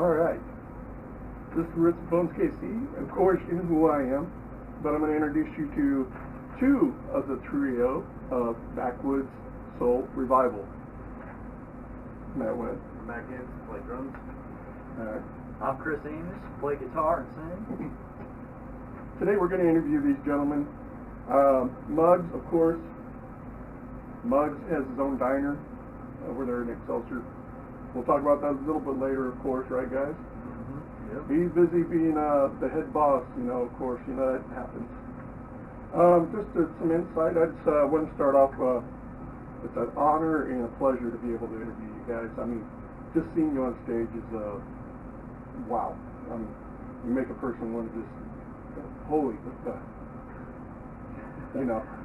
Alright, this is Riffs Bones KC. Of course, you know who I am, but I'm going to introduce you to two of the trio of Backwoods Soul Revival. Matt Webb. I'm Matt Gaines, play drums. Alright. I'm Chris Amos, play guitar and sing. Today we're going to interview these gentlemen. Muggs, of course. Muggs has his own diner over there in Excelsior. We'll talk about that a little bit later, of course, right, guys? Mm-hmm. Yep. He's busy being the head boss, of course, that happens. Some insight. I just want to start off. It's an honor and a pleasure to be able to interview you guys. I mean, just seeing you on stage is wow. I mean, you make a person want to just holy,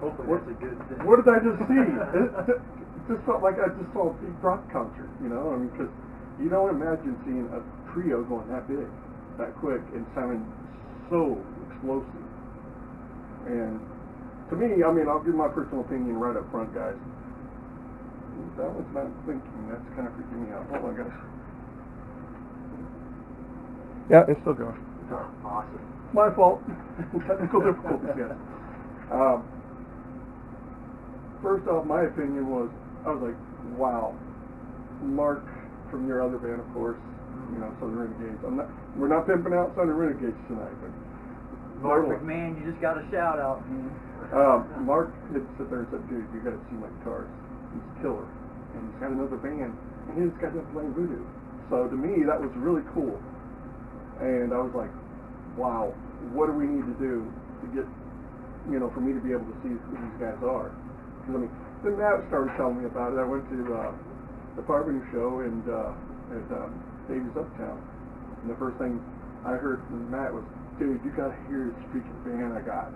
Hopefully that's a good thing. What did I just see? It just felt like I just saw a big rock concert, I mean, because you don't imagine seeing a trio going that big, that quick, and sounding so explosive. And to me, I mean, I'll give my personal opinion right up front, guys. That one's not thinking. That's kind of freaking me out. Hold on, guys. Yeah, it's still going. Awesome. My fault. Technical difficulties, yes. First off, my opinion was, I was like, wow. Mark from your other band, of course, Southern Renegades. We're not pimping out Southern Renegades tonight, but Mark McMahon, you just got a shout out, man. Mark had sit there and said, dude, you got to see my guitars. He's killer. And he's got another band, and he's got them playing voodoo. So to me, that was really cool. And I was like, wow, what do we need to do to get, for me to be able to see who these guys are? Because, I mean, then Matt started telling me about it. I went to the Parvenu show at Davies Uptown. And the first thing I heard from Matt was, dude, you got to hear this freaking band I got.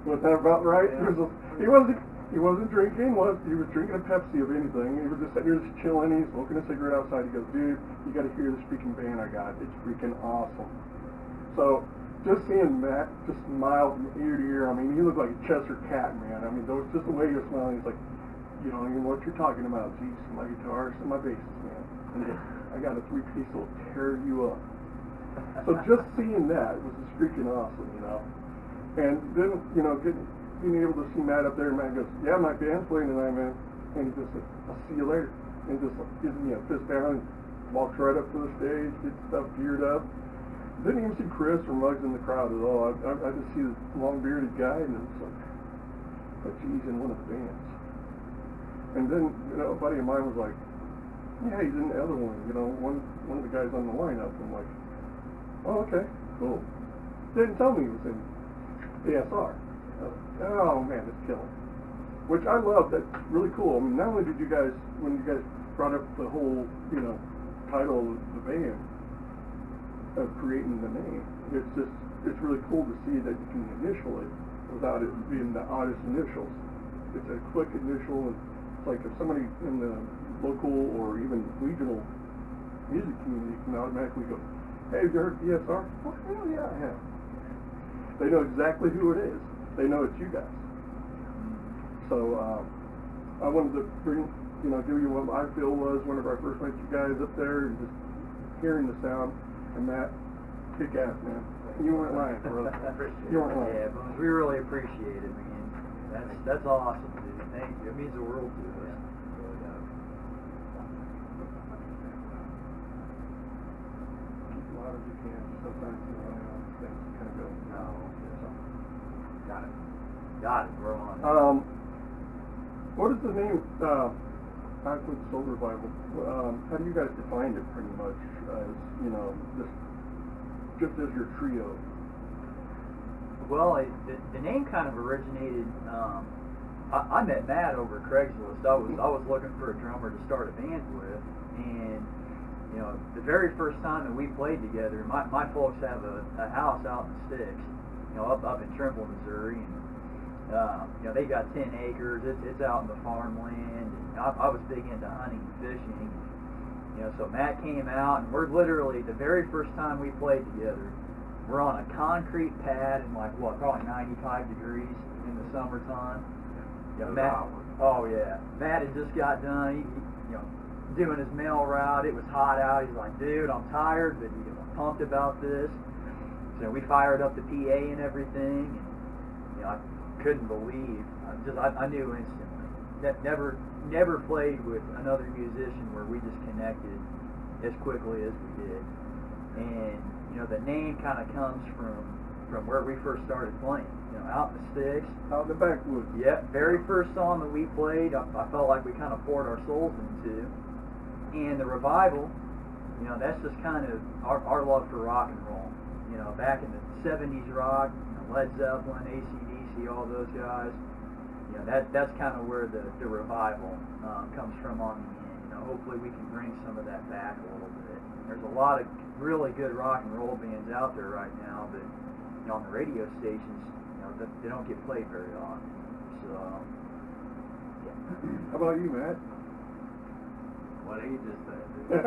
Was that about right? Yeah. He wasn't drinking. He was drinking a Pepsi, if anything. He was just sitting here just chilling. He's smoking a cigarette outside. He goes, dude, you got to hear this freaking band I got. It's freaking awesome. So just seeing Matt just smile from ear to ear. I mean, he looked like a Chester cat, man. I mean, just the way he was smiling, he's like, you don't even know what you're talking about. Geez, my guitars and my basses, man. And I got a three-piece that'll tear you up. So just seeing that was just freaking awesome, And then, being able to see Matt up there, and Matt goes, yeah, my band's playing tonight, man. And he just said, I'll see you later. And just gives me a fist down and walks right up to the stage, gets stuff geared up. Didn't even see Chris or Muggs in the crowd at all. I just see this long-bearded guy, and it's like, but he's in one of the bands. And then, a buddy of mine was like, yeah, he's in the other one, one of the guys on the lineup. I'm like, oh, okay, cool. Didn't tell me he was in ASR. Oh man, it's killing. Which I love. That's really cool. I mean, not only did you guys, when you guys brought up the whole, title of the band, of creating the name, it's really cool to see that you can initial it without it being the oddest initials. It's a quick initial, and it's like if somebody in the local or even regional music community can automatically go, hey, have you heard ESR? Well, hell yeah, I have. They know exactly who it is. They know it's you guys. So I wanted to bring, give you what I feel was one of our first met you guys up there, and just hearing the sound. And Matt, kick ass, man. You weren't lying, bro. You weren't lying. Yeah, but we really appreciate it, man. That's awesome, dude. Thank you. It means the world to us. As you can. Sometimes things kind of go. No. Got it. We're on. What is the name? Backwoods Soul Revival. How do you guys define it? Pretty much as just as your trio. Well, the name kind of originated. I met Matt over Craigslist. I was looking for a drummer to start a band with, and the very first time that we played together, my folks have a house out in the sticks, up in Trimble, Missouri, and they got 10 acres. It's out in the farmland, and I was big into hunting and fishing. So Matt came out, and we're literally the very first time we played together. We're on a concrete pad in probably 95 degrees in the summertime. Matt, oh yeah, Matt had just got done. He doing his mail route. It was hot out. He's like, dude, I'm tired, but you know, I'm pumped about this. So we fired up the PA and everything, and you know, I couldn't believe. I knew instantly. Never played with another musician where we just connected as quickly as we did. And you know, the name kind of comes from where we first started playing. You know, out in the sticks. Out in the backwoods. Yep, very first song that we played, I felt like we kind of poured our souls into. And the revival, you know, that's just kind of our love for rock and roll. You know, back in the 70s rock, you know, Led Zeppelin, AC/DC, all those guys. You know, that's kind of where the revival comes from on the end. You know, hopefully we can bring some of that back a little bit. There's a lot of really good rock and roll bands out there right now, but you know, on the radio stations, you know, they don't get played very often. So, yeah. How about you, Matt? What he just said. Dude.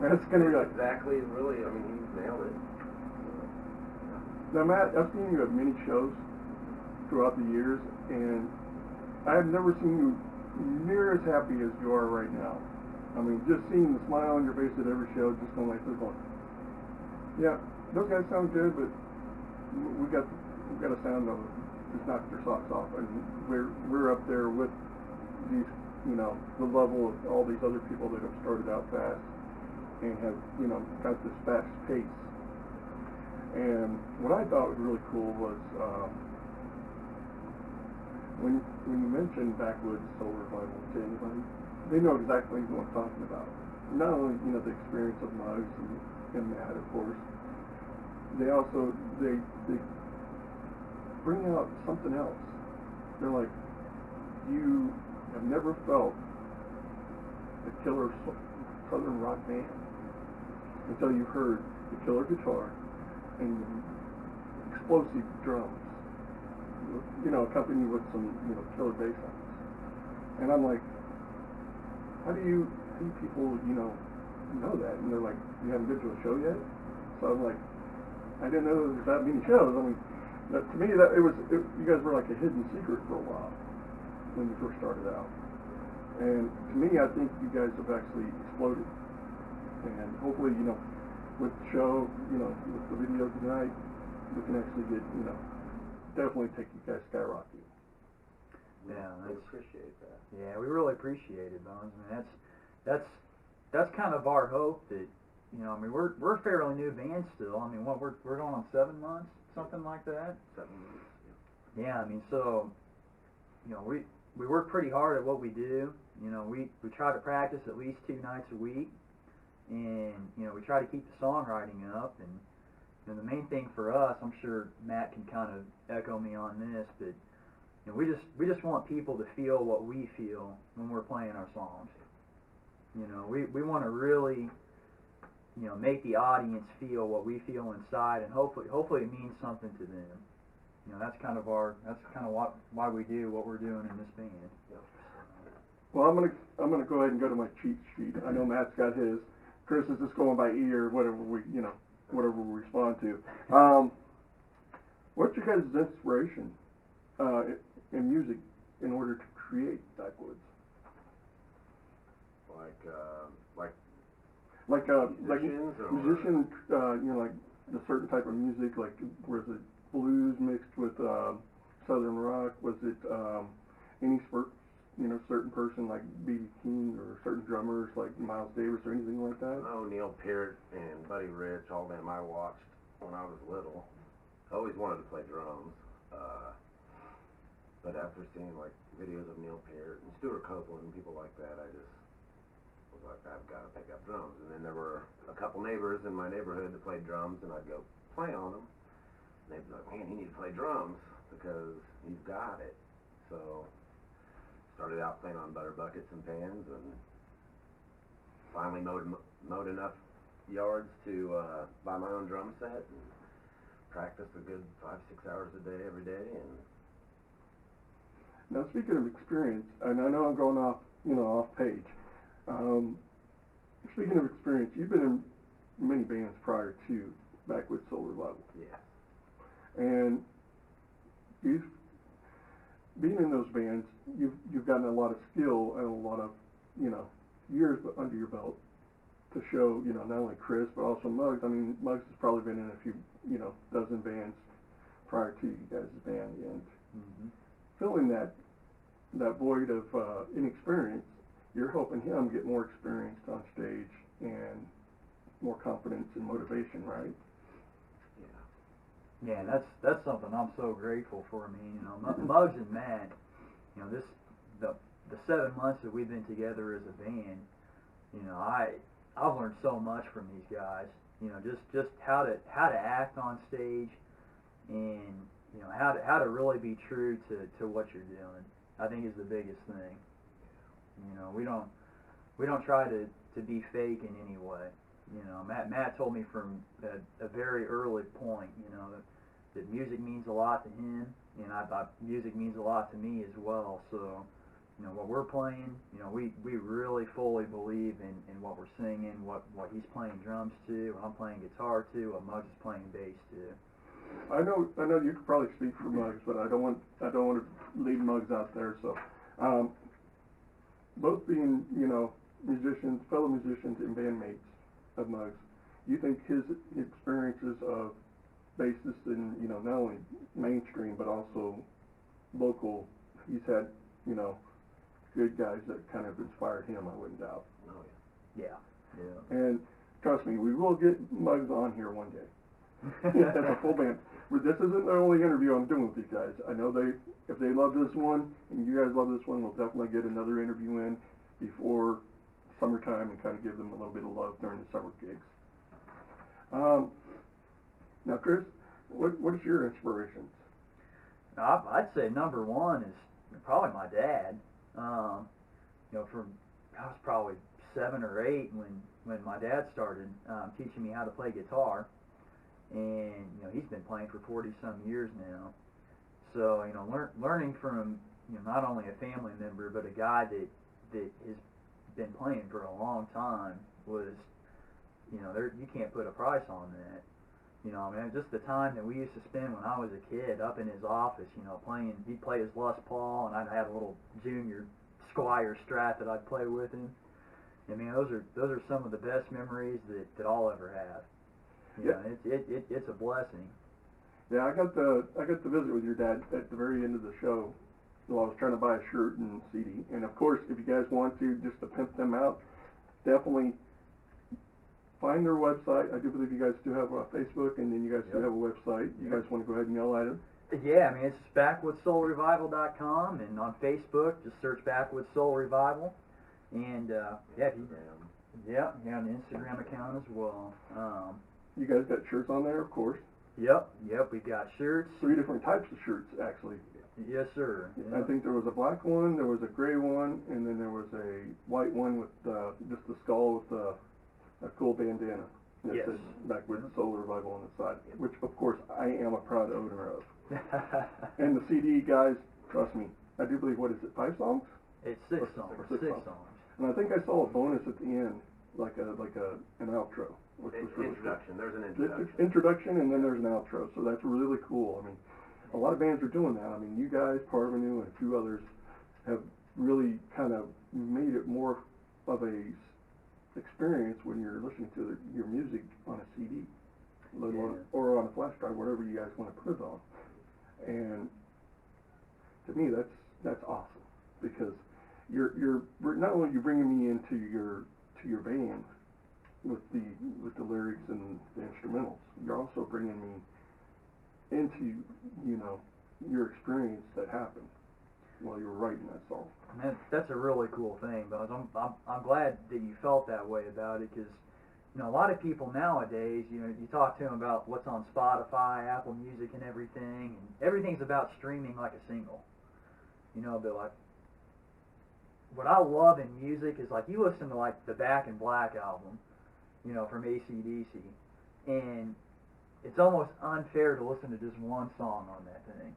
Matt's gonna be like, exactly, really, I mean, he nailed it. now Matt, I've seen you at many shows throughout the years, and I have never seen you near as happy as you are right now. I mean, just seeing the smile on your face at every show, just going like this, going, yeah, those guys sound good, but we got a sound that just knocked your socks off, and we're up there with these, you know, the level of all these other people that have started out fast and have, you know, got this fast pace. And what I thought was really cool was when you mentioned Backwoods Soul Revival to anybody, they know exactly what I'm talking about. Not only, you know, the experience of Muggs and Matt, of course, they also they bring out something else. They're like, you have never felt a killer southern rock band until you heard the killer guitar and explosive drums, you know, accompanied with some, you know, killer bass lines. And I'm like, how do you people, you know that? And they're like, you haven't been to a show yet? So I'm like, I didn't know there was that many shows. I mean, to me, you guys were like a hidden secret for a while when you first started out. And to me, I think you guys have actually exploded. And hopefully, you know, with the show, you know, with the video tonight, we can actually get, you know, definitely take you guys skyrocketing. Yeah, I appreciate that. Yeah, we really appreciate it, Bones. I mean, that's kind of our hope that, you know, I mean, we're a fairly new band still. I mean, what we're going on 7 months, something like that. 7 months. Yeah, I mean, so, you know, we work pretty hard at what we do. You know, we try to practice at least 2 nights a week, and you know, we try to keep the songwriting up. And you know, the main thing for us, I'm sure Matt can kind of echo me on this, but you know, we just want people to feel what we feel when we're playing our songs. You know, we want to really, you know, make the audience feel what we feel inside, and hopefully it means something to them. You know, that's kind of why we do what we're doing in this band. Well, I'm gonna go ahead and go to my cheat sheet. I know Matt's got his. Chris is just going by ear, whatever we respond to. What's your guys' inspiration in music in order to create Backwoods? Musician, you know, like a certain type of music, like was it blues mixed with southern rock? Was it any certain person like B.B. King or certain drummers like Miles Davis or anything like that? Oh, Neil Peart and Buddy Rich, all them I watched when I was little. I always wanted to play drums, but after seeing like videos of Neil Peart and Stuart Copeland and people like that, I just was like, I've got to pick up drums. And then there were a couple neighbors in my neighborhood that played drums, and I'd go play on them. And they'd be like, man, you need to play drums because you've got it. So started out playing on butter buckets and pans, and finally mowed enough yards to buy my own drum set and practice a good 5-6 hours a day every day. And now, speaking of experience, and I know I'm going off page. Speaking of experience, you've been in many bands prior to Backwoods Soul Revival. Yeah. And being in those bands, you've gotten a lot of skill and a lot of, you know, years under your belt to show, you know, not only Chris but also Muggs. I mean, Muggs has probably been in a few, you know, dozen bands prior to you guys' band, and filling that void of inexperience, you're helping him get more experienced on stage and more confidence and motivation, right? Yeah, that's something I'm so grateful for. I mean, you know, Muggs and Matt, you know, the 7 months that we've been together as a band, you know, I've learned so much from these guys. You know, just how to act on stage, and you know how to really be true to what you're doing. I think is the biggest thing. You know, we don't try to be fake in any way. You know, Matt told me from a very early point, you know, that music means a lot to him, and music means a lot to me as well. So, you know, what we're playing, you know, we really fully believe in what we're singing, what he's playing drums to, what I'm playing guitar to, what Muggs is playing bass to. I know you could probably speak for Muggs, but I don't want to leave Muggs out there. So, both being, you know, musicians, fellow musicians and bandmates of Muggs, you think his experiences of bassist in, you know, not only mainstream but also local, he's had, you know, good guys that kind of inspired him, I wouldn't doubt. Oh Yeah. And trust me, we will get Muggs on here one day. As a full band. But this isn't the only interview I'm doing with these guys. I know if they love this one and you guys love this one, we'll definitely get another interview in before summertime and kind of give them a little bit of love during the summer gigs. Now, Chris, what is your inspirations? I'd say number one is probably my dad. You know, I was probably 7 or 8 when my dad started teaching me how to play guitar, and you know he's been playing for 40-some years now. So you know, learning from, you know, not only a family member but a guy that has been playing for a long time was, you know, you can't put a price on that. You know, I mean, just the time that we used to spend when I was a kid up in his office, you know, he'd play his Les Paul, and I'd have a little Junior Squire Strat that I'd play with him. I mean, those are some of the best memories that I'll ever have. You know, it's a blessing. Yeah, I got to visit with your dad at the very end of the show. Well, I was trying to buy a shirt and CD, and of course, if you guys want to, just to pimp them out, definitely find their website. I do believe you guys do have a Facebook, and then you guys do have a website. You guys want to go ahead and yell at it? Yeah, I mean, it's BackwoodsSoulRevival.com, and on Facebook, just search Backwoods Soul Revival, and on the Instagram account as well. You guys got shirts on there, of course. Yep, we've got shirts. 3 different types of shirts, actually. Yes, sir. I think there was a black one, there was a gray one, and then there was a white one with just the skull with a cool bandana. And it said Backwoods Soul Revival on the side, which of course I am a proud owner of. And the CD, guys, trust me, I do believe, what is it, 5 songs? It's 6 songs. Six songs. And I think I saw a bonus at the end, like an outro, which was really introduction. cool. There's an introduction. Introduction, and then there's an outro, so that's really cool. I mean, a lot of bands are doing that. I mean, you guys, Parvenu, and a few others have really kind of made it more of a experience when you're listening to your music on a CD, or on a flash drive, whatever you guys want to put it on. And to me, that's awesome, because you're not only you bringing me into your band with the lyrics and the instrumentals, you're also bringing me into, you know, your experience that happened while you were writing that song. And that's a really cool thing, Buzz. I'm glad that you felt that way about it, because you know, a lot of people nowadays, you know, you talk to them about what's on Spotify, Apple Music, and everything's about streaming like a single. You know, but like, what I love in music is, like, you listen to like the Back in Black album, you know, from AC/DC, and it's almost unfair to listen to just one song on that thing.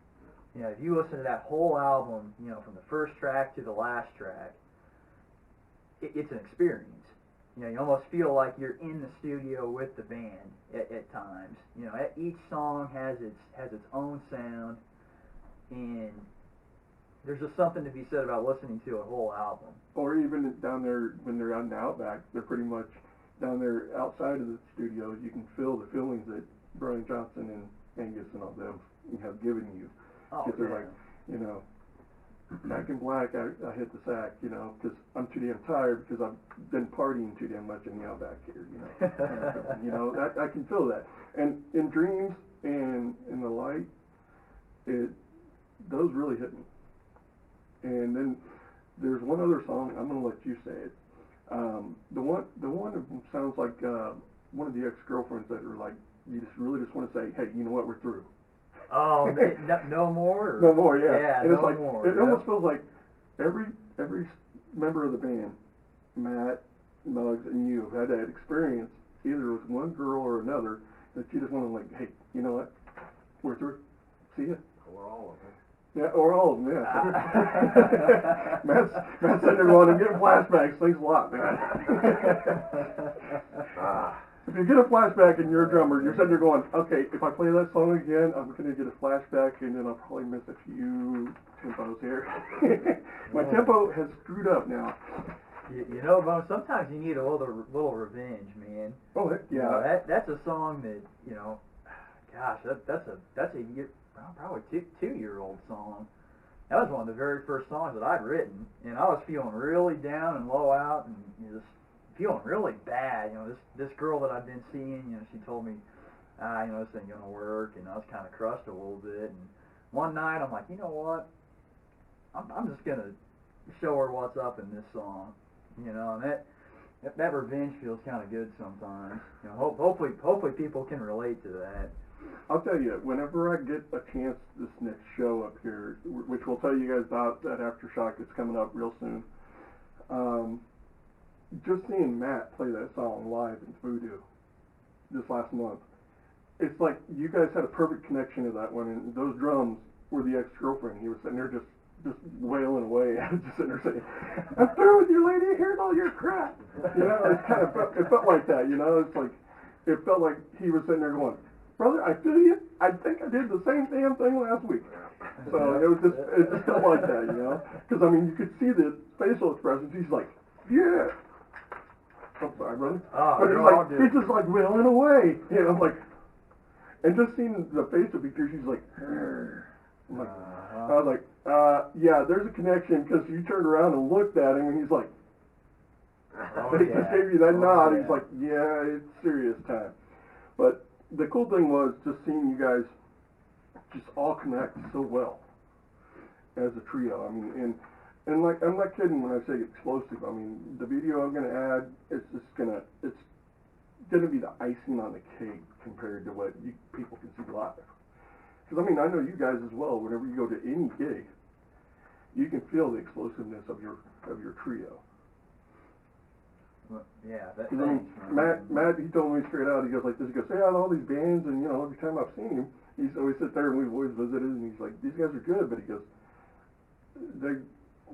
You know, if you listen to that whole album, you know, from the first track to the last track, it's an experience. You know, you almost feel like you're in the studio with the band at times. You know, each song has its own sound, and There's just something to be said about listening to a whole album. Or even down there when they're out in the Outback, they're pretty much down there outside of the studios. You can feel the feelings that Brian Johnson and Angus and all them have given you. Oh, Because they're yeah. like, you know, Back in Black, I hit the sack, you know, because I'm too damn tired because I've been partying too damn much in the Outback here, you know. You know, I can feel that. And in Dreams and in the Light, those really hit me. And then there's one other song, I'm going to let you say it. The one of them sounds like one of the ex-girlfriends that are like, you just really just want to say, hey, you know what, we're through. Oh, no more? Or? No more, yeah. Yeah, And no it's like, more. it almost feels like every member of the band, Matt, Muggs, and you had that experience, either with one girl or another, that you just want to like, hey, you know what, we're through. See ya. Or all of them. Yeah, or all of them, yeah. Matt's sitting there going, I'm getting flashbacks. Thanks a lot, man. If you get a flashback and you're a drummer, you're sitting there going, okay, if I play that song again, I'm going to get a flashback and then I'll probably miss a few tempos here. My tempo has screwed up now. You know, Bone, sometimes you need a little revenge, man. Oh, heck, yeah. You know, that's a song that, you know, gosh, that's a year, well, probably two-year-old song. That was one of the very first songs that I'd written, and I was feeling really down and low out, and just feeling really bad. You know, this girl that I'd been seeing, you know, she told me, you know, this ain't gonna work, and I was kind of crushed a little bit. And one night, I'm like, you know what? I'm just gonna show her what's up in this song. You know, and that revenge feels kind of good sometimes. You know, hopefully people can relate to that. I'll tell you, whenever I get a chance this next show up here, which we'll tell you guys about that Aftershock that's coming up real soon, just seeing Matt play that song live in Voodoo this last month, it's like you guys had a perfect connection to that one, and those drums were the ex-girlfriend. He was sitting there just wailing away. I was just sitting there saying, I'm through with you, lady, here's all your crap. You know, it felt like that, you know, it's like, it felt like he was sitting there going, brother, I feel you. I think I did the same damn thing last week. So it just felt like that, you know? Because, I mean, you could see the facial expressions. He's like, yeah. I'm sorry, brother. Oh, but he's just like wailing away. You know, I'm like, and just seeing the facial features, he's like, I'm like I was like, yeah, there's a connection, because you turned around and looked at him, and he's like, he just gave you that nod. He's like, yeah, it's serious time. But the cool thing was just seeing you guys just all connect so well as a trio. I mean, and like, I'm not kidding when I say explosive. I mean, the video I'm gonna add, it's gonna be the icing on the cake compared to what people can see live. Because I mean, I know you guys as well. Whenever you go to any gig, you can feel the explosiveness of your trio. Well, yeah, that. I mean, Matt, he told me straight out. He goes like this. He goes, yeah, all these bands, and you know, every time I've seen him, he's always sit there, and we've always visited, and he's like, these guys are good, but he goes,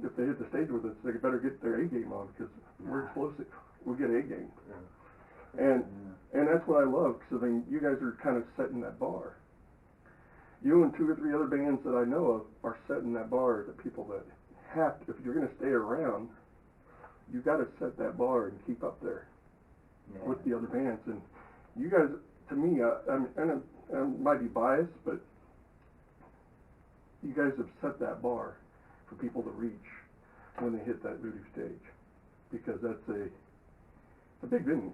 if they hit the stage with us, they better get their A game on, because we're explosive. We get A game, and that's what I love. Because I mean, you guys are kind of setting that bar. You and 2 or 3 other bands that I know of are setting that bar. The people that have to, if you're going to stay around, you got to set that bar and keep up there with the other bands. And you guys, to me, I might be biased, but you guys have set that bar for people to reach when they hit that Voodoo stage, because that's a big venue.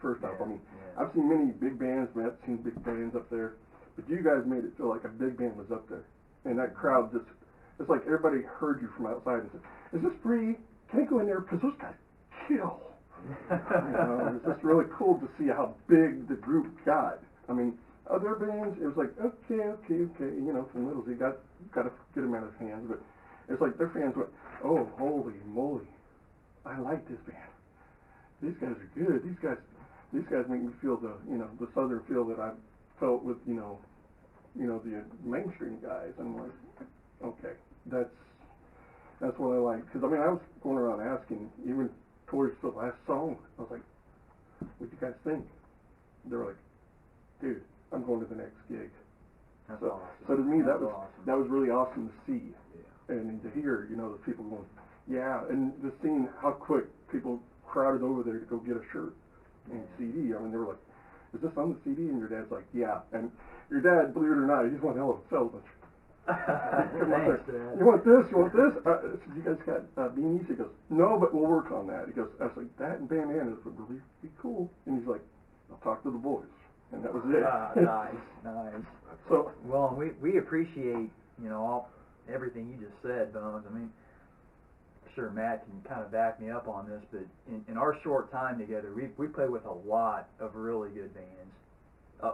First off, I mean, I've seen many big bands, Matt's seen big bands up there, but you guys made it feel like a big band was up there, and that crowd just, it's like everybody heard you from outside and said, is this free? Can I go in there? Because those guys kill. You know, it's just really cool to see how big the group got. I mean, other bands, it was like, okay, you know, from Littles, you got a good amount of fans, but it's like their fans went, oh, holy moly, I like this band. These guys are good. These guys make me feel the southern feel that I felt with, you know, the mainstream guys. And I'm like, okay, that's what I like. Because, I mean, I was going around asking, even towards the last song, I was like, what do you guys think? They were like, dude, I'm going to the next gig. That's so, awesome. So to me, That's that was awesome. that was really awesome to see. and to hear, you know, the people going, yeah, and just seeing how quick people crowded over there to go get a shirt and CD. I mean, they were like, is this on the CD? And your dad's like, yeah. And your dad, believe it or not, he's one hell of a salesman. Come on there. Thanks, Dad. You want this? You want this? I said, you guys got beanies? He goes, no, but we'll work on that. He goes, I was like, that and bandanas would really be cool. And he's like, I'll talk to the boys. And that was it. Nice. So, Well, we appreciate, you know, everything you just said, Bones. I mean, sure Matt can kind of back me up on this, but in our short time together, we played with a lot of really good bands.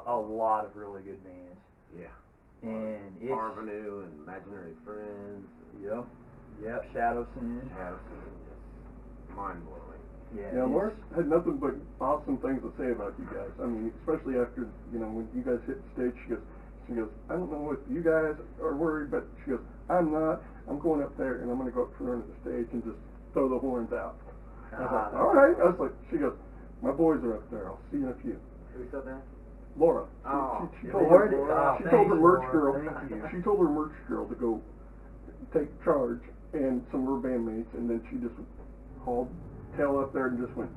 A lot of really good bands. Yeah. And it's... Parvenu and Imaginary Friends. Yep, Shadow Sin. Just mind-blowing. yeah, Laura had nothing but awesome things to say about you guys. I mean, especially after, you know, when you guys hit the stage, she goes, I don't know if you guys are worried, but she goes, I'm not. I'm going up there and I'm going to go up front of the stage and just throw the horns out. I was like, all right. I was like, she goes, my boys are up there. I'll see you in a few. Who said that? Laura. She told her merch girl. She told her merch girl to go take charge and some of her bandmates, and then she just hauled tail up there and just went,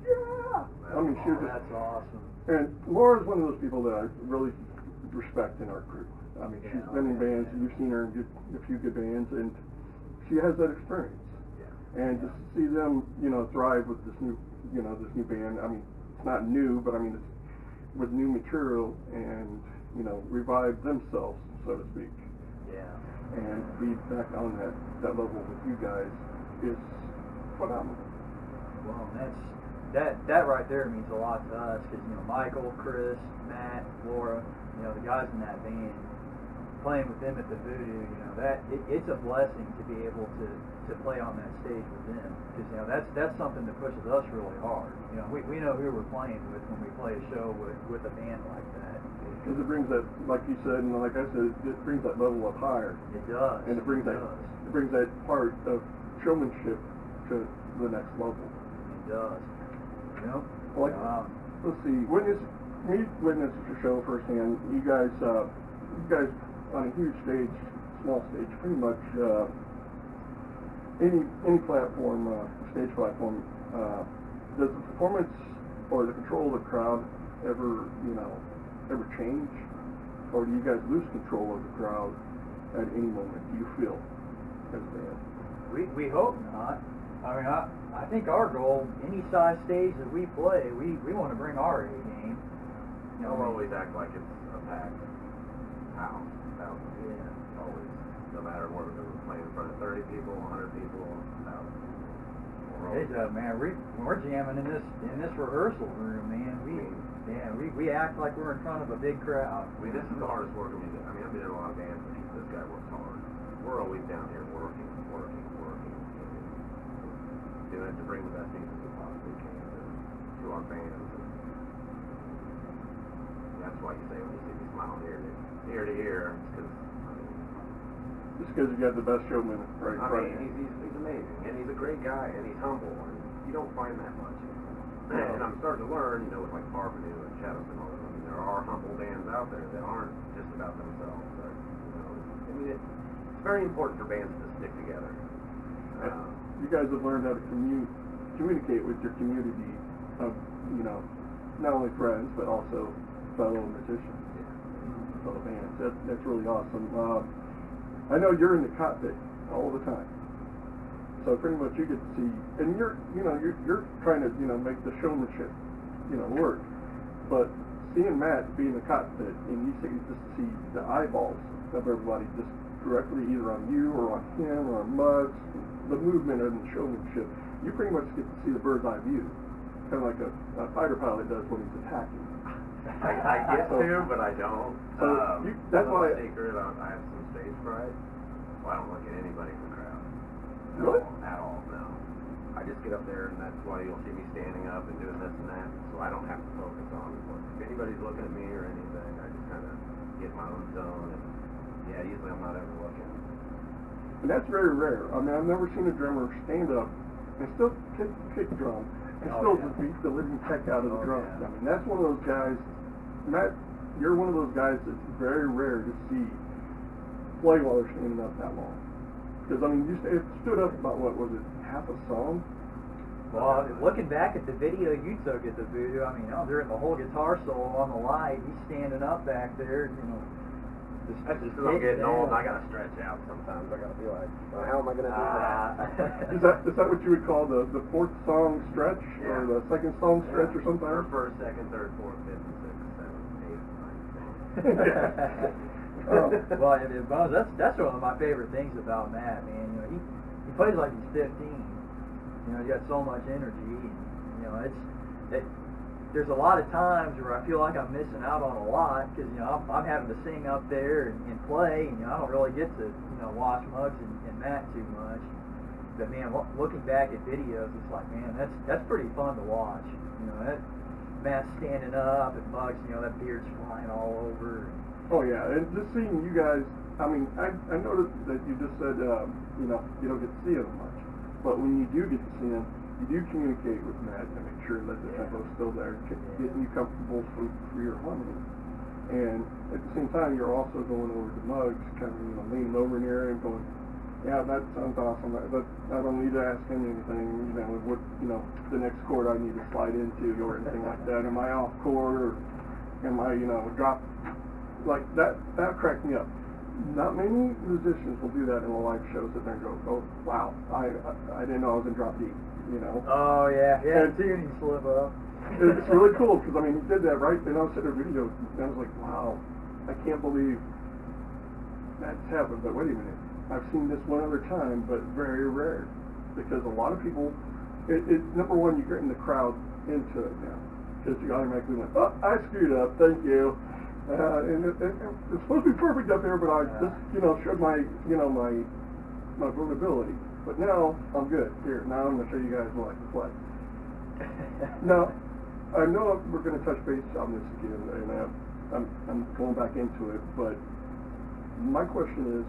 yeah. I mean, she was just, That's awesome. and Laura's one of those people that I really respect in our crew. I mean, she's been in bands, and you've seen her in a few good bands, and she has that experience. Yeah. And just to see them, you know, thrive with this new band. I mean, it's not new, but I mean, it's with new material and, you know, revive themselves, so to speak. Yeah. And be back on that level with you guys is phenomenal. Well, that right there means a lot to us because, you know, Michael, Chris, Matt, Laura, you know, the guys in that band, playing with them at the Voodoo, you know, it's a blessing to be able to play on that stage with them because, you know, that's something that pushes us really hard. You know, we know who we're playing with when we play a show with a band like that. Because it brings that, like you said, and like I said, it brings that level up higher. It does. And it brings that part of showmanship to the next level. It does. You know? Like, let's see, witnessed your show firsthand. You guys on a huge stage, small stage, pretty much any platform, stage platform. Does the performance or the control of the crowd ever change, or do you guys lose control of the crowd at any moment? Do you feel as a band? We hope not. I mean, I think our goal, any size stage that we play, we want to bring our A game. You know, They'll always act like it's a packed house. Yeah. Always. No matter whether we're playing in front of 30 people, 100 people, 1,000. Man, when we're jamming in this rehearsal room, man, we act like we're in front of a big crowd. I mean, this is the hardest work of music. I mean, I've been in a lot of bands, and this guy works hard. We're always down here working, doing it to bring the best music we possibly can to our fans. And that's why you say when you see me smile ear to ear, it's because, Just because you got the best showman right in front of you. he's amazing, and he's a great guy, and he's humble, and you don't find that much. And I'm starting to learn, you know, with like Parvenu and Shadow and all of them. I mean, there are humble bands out there that aren't just about themselves. You know, I mean, it's very important for bands to stick together. You guys have learned how to communicate with your community of, you know, not only friends but also fellow musicians, fellow bands. That's really awesome. I know you're in the cockpit all the time, so pretty much you get to see, and you're trying to, you know, make the showmanship, you know, work. But seeing Matt be in the cockpit and you just see the eyeballs of everybody just directly either on you or on him or on Muggs, the movement and the showmanship, you pretty much get to see the bird's eye view, kind of like a fighter pilot does when he's attacking. I get to, but I don't. So that's why. Secret, I have some stage fright, so I don't look at anybody in the crowd. Really? At all, no. I just get up there, and that's why you'll see me standing up and doing this and that, so I don't have to focus on if anybody's looking at me or anything. I just kind of get in my own zone, and usually I'm not ever looking. And that's very rare. I mean, I've never seen a drummer stand up and still kick drum and still just beat the living heck out of the drum. Yeah. I mean, that's one of those guys. Matt, you're one of those guys that's very rare to see play while they're standing up that long. Because, I mean, it stood up about, what was it, half a song? Well, looking back at the video you took at the Voodoo, I mean, during the whole guitar solo on the light, he's standing up back there, you know. That's just because I'm getting old and I gotta stretch out sometimes. I gotta be like, well, how am I gonna do that? Is that what you would call the fourth song stretch? Yeah. Or the second song stretch or something? Or first, second, third, fourth, fifth, and sixth, seventh, eighth, ninth. Well, and Bones, that's one of my favorite things about Matt, man. You know, he plays like he's 15. You know, he's got so much energy, and you know, there's a lot of times where I feel like I'm missing out on a lot because you know I'm having to sing up there and play, and you know I don't really get to watch Muggs and Matt too much. But man, looking back at videos, it's like, man, that's pretty fun to watch. You know, that Matt's standing up and Muggs, you know, that beard's flying all over. Oh yeah, and just seeing you guys, I mean, I noticed that you just said, you know, you don't get to see them much. But when you do get to see them, you do communicate with Matt to make sure that the tempo's still there, getting you comfortable for your harmony. And at the same time, you're also going over to Muggs, kind of, you know, leaning over near him, going, yeah, that sounds awesome. I don't need to ask him anything, you know, what, you know, the next chord I need to slide into or anything like that. Am I off chord or am I, you know, drop? Like that cracked me up. Not many musicians will do that in a live show, sit there and go, oh, wow, I didn't know I was in drop D, you know? Oh, yeah, And tuning slip up. It's really cool, because, I mean, he did that, right? And I was at a video, and I was like, wow, I can't believe that's happened. But wait a minute, I've seen this one other time, but very rare. Because a lot of people, number one, you're getting the crowd into it now. Because you automatically went, oh, I screwed up, thank you. And it's supposed to be perfect up there, but I just, you know, showed my vulnerability. But now I'm good. Here, now I'm going to show you guys what I can play. Now, I know we're going to touch base on this again, and I'm going back into it. But my question is,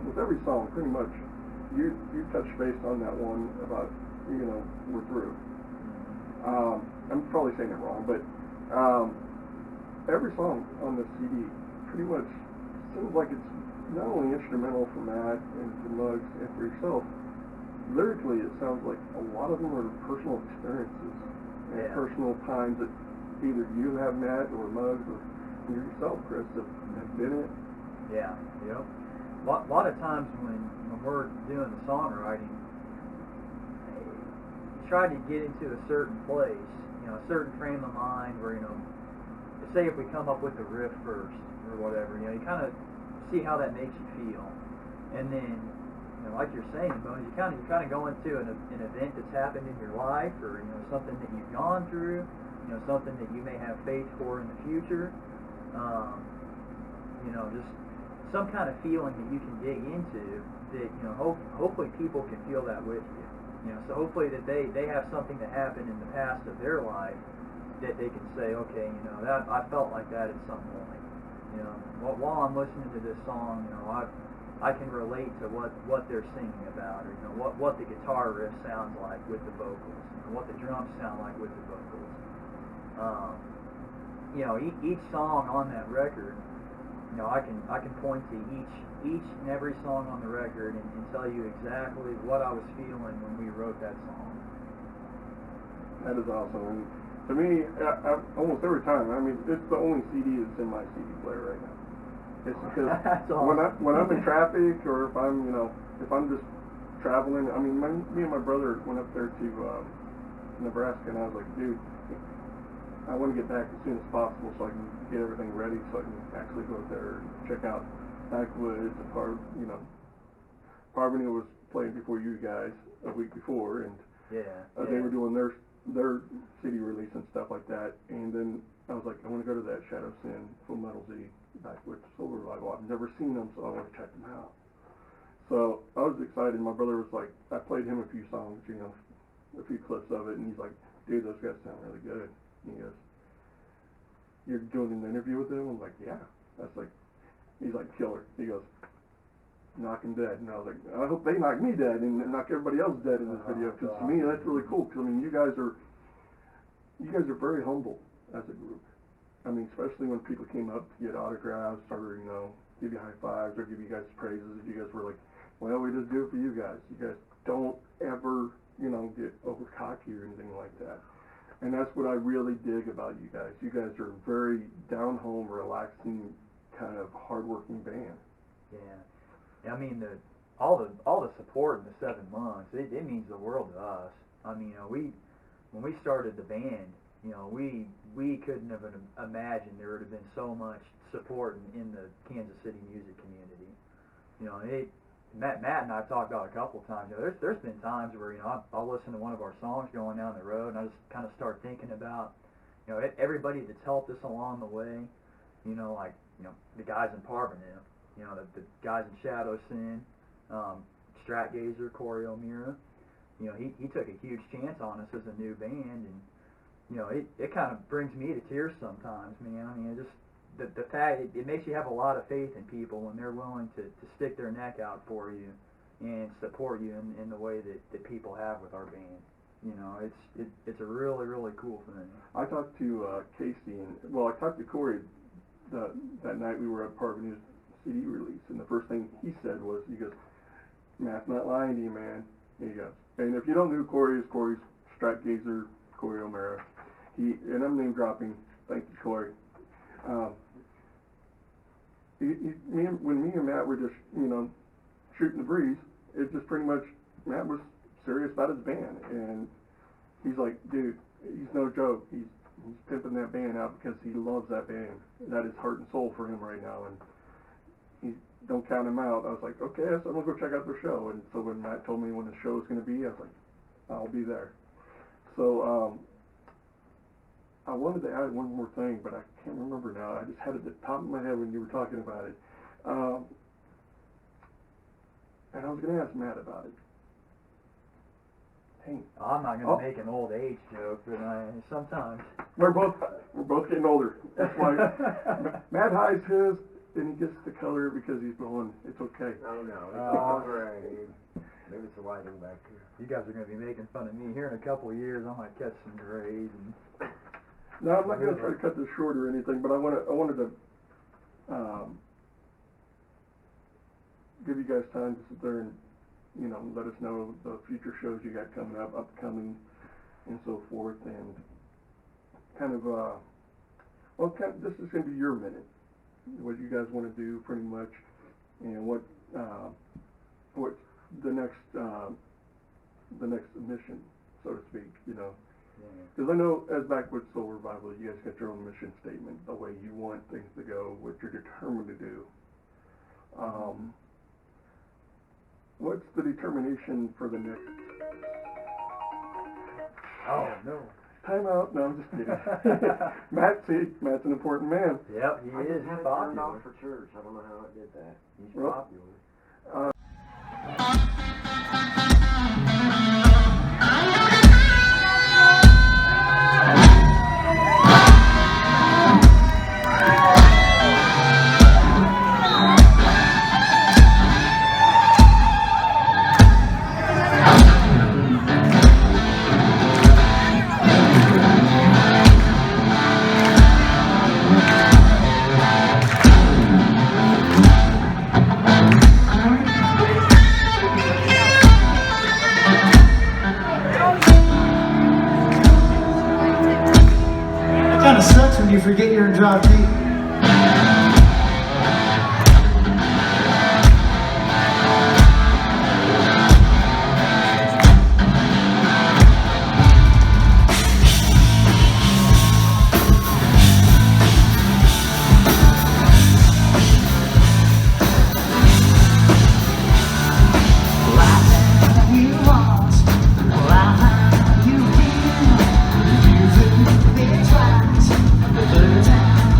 with every song, pretty much, you touched base on that one about, you know, we're through. I'm probably saying it wrong, but. Every song on the CD pretty much seems like it's not only instrumental for Matt and for Muggs and for yourself. Lyrically, it sounds like a lot of them are personal experiences and personal times that either you have, Matt, or Muggs, or yourself, Chris, have been in. Yeah, yep. A lot of times when we're doing the songwriting, try to get into a certain place, you know, a certain frame of mind where, you know, say if we come up with the riff first or whatever, you know, you kind of see how that makes you feel, and then, you know, like you're saying, Bones, you kind of go into an event that's happened in your life, or you know, something that you've gone through, you know, something that you may have faith for in the future, you know, just some kind of feeling that you can dig into that, you know, hopefully people can feel that with you, you know, so hopefully that they have something that happened in the past of their life that they can say, okay, you know, that I felt like that at some point. You know, while I'm listening to this song, you know, I can relate to what they're singing about, or you know, what the guitar riff sounds like with the vocals, you know, what the drums sound like with the vocals. You know, each song on that record, you know, I can point to each and every song on the record and tell you exactly what I was feeling when we wrote that song. That is awesome. And to me, almost every time, I mean, it's the only CD that's in my CD player right now. It's because when I'm in traffic, or if I'm, you know, if I'm just traveling, I mean, me and my brother went up there to Nebraska, and I was like, dude, I want to get back as soon as possible so I can get everything ready, so I can actually go up there and check out Backwoods and Parvenu was playing before you guys a week before, and they were doing their CD release and stuff like that, and then I was like, I want to go to that Shadow Sin Full Metal Z Backwoods Soul Revival. I've never seen them, so I want to check them out. So I was excited. My brother was like, I played him a few songs, you know, a few clips of it, and he's like, dude, those guys sound really good. And he goes, you're doing an interview with them? I'm like, yeah. He's like, killer. He goes, knock him dead. And I was like, I hope they knock me dead and knock everybody else dead in this video, because to me that's really cool, because I mean, you guys are very humble as a group. I mean, especially when people came up to get autographs, or you know, give you high fives or give you guys praises. You guys were like Well, we just do it for you guys. You guys don't ever, get over cocky or anything like that. And that's what I really dig about you guys. You guys are a very down-home, relaxing, kind of hard-working band. Yeah. I mean, all the support in the 7 months, it means the world to us. I mean, when we started the band, we couldn't have imagined there would have been so much support in the Kansas City music community. Matt and I've talked about it a couple of times. There's been times where I'll listen to one of our songs going down the road, and I just kind of start thinking about everybody that's helped us along the way. Like the guys in Parvenu, the guys in Shadow Sin, Stratgazer, Corey O'Meara. He took a huge chance on us as a new band, and it kind of brings me to tears sometimes, man. I mean, the fact it makes you have a lot of faith in people when they're willing to stick their neck out for you and support you in the way that people have with our band. It's a really, really cool thing. I talked to Casey, I talked to Corey that night we were at Parvenu's CD release, and the first thing he said was, he goes, "Matt's not lying to you, man." He goes, and if you don't know who Corey is, Corey's Stratgazer, Corey O'Meara. And I'm name dropping. Thank you, Corey. When me and Matt were just, shooting the breeze, it just pretty much, Matt was serious about his band, and he's like, dude, he's no joke. He's pimping that band out because he loves that band. That is heart and soul for him right now, and don't count him out. I was like, okay, so I'm gonna go check out their show. And so when Matt told me when the show was gonna be, I was like, I'll be there. So I wanted to add one more thing, but I can't remember now. I just had it at the top of my head when you were talking about it. And I was going to ask Matt about it. Dang. I'm not going to make an old age joke, but sometimes. We're both getting older. That's why Matt hides his, and he gets the color because he's blowing. It's okay. Oh, no. It's all right. Maybe it's the lighting back here. You guys are going to be making fun of me. Here in a couple of years, I might catch some grays. No, I'm not going to try to cut this short or anything, but I wanted to give you guys time to sit there and, let us know the future shows you got coming up, upcoming, and so forth, and kind of, this is going to be your minute, what you guys want to do pretty much, and what the next mission, so to speak, Because I know as Backwoods Soul Revival, you guys got your own mission statement, the way you want things to go, what you're determined to do. What's the determination for the next? Oh, no. Time out. No, I'm just kidding. Matt's an important man. Yep, he is. He's turned off for church. I don't know how I did that. He's popular. You forget you're in job deep.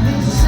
This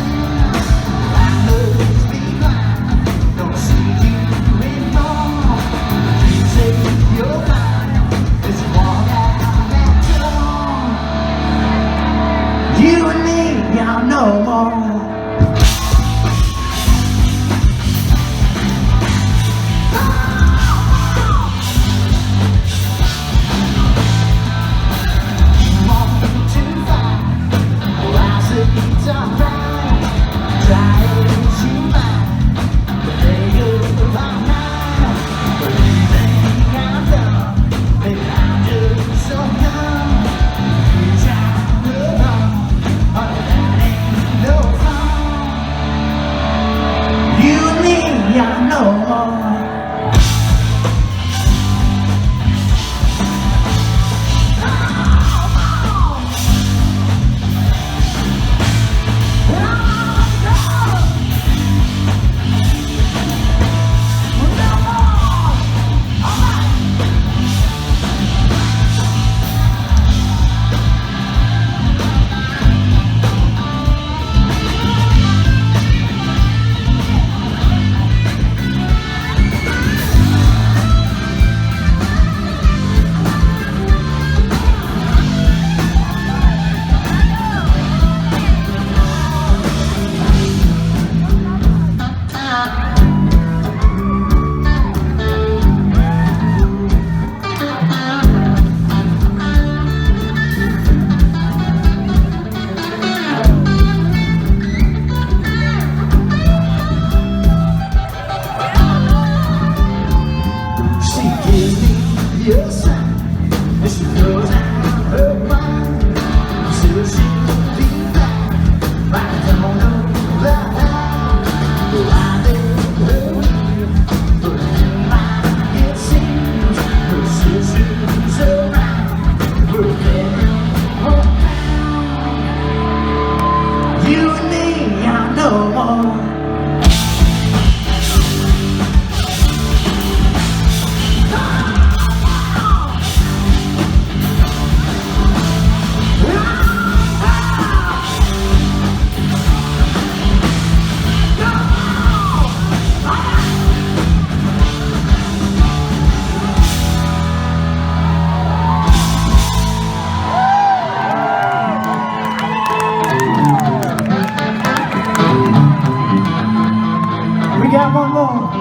got one more.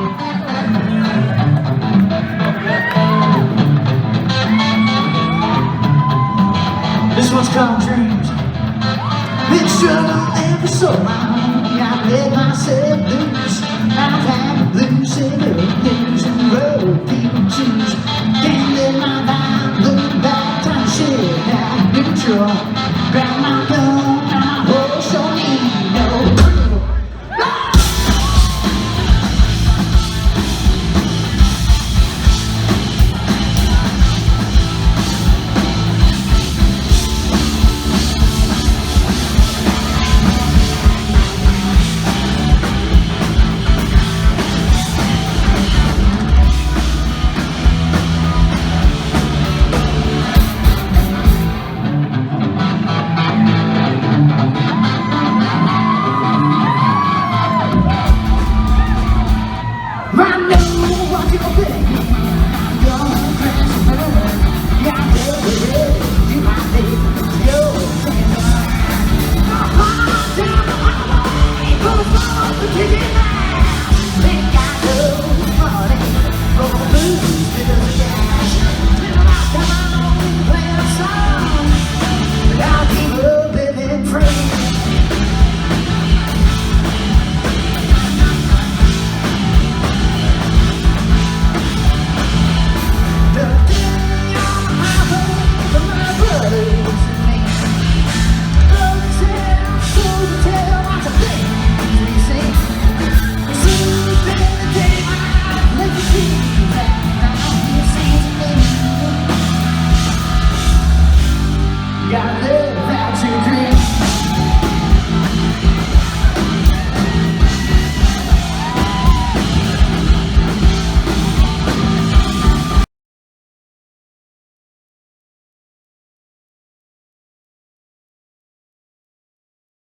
This one's called Dreams. Been struggling ever so long. I let myself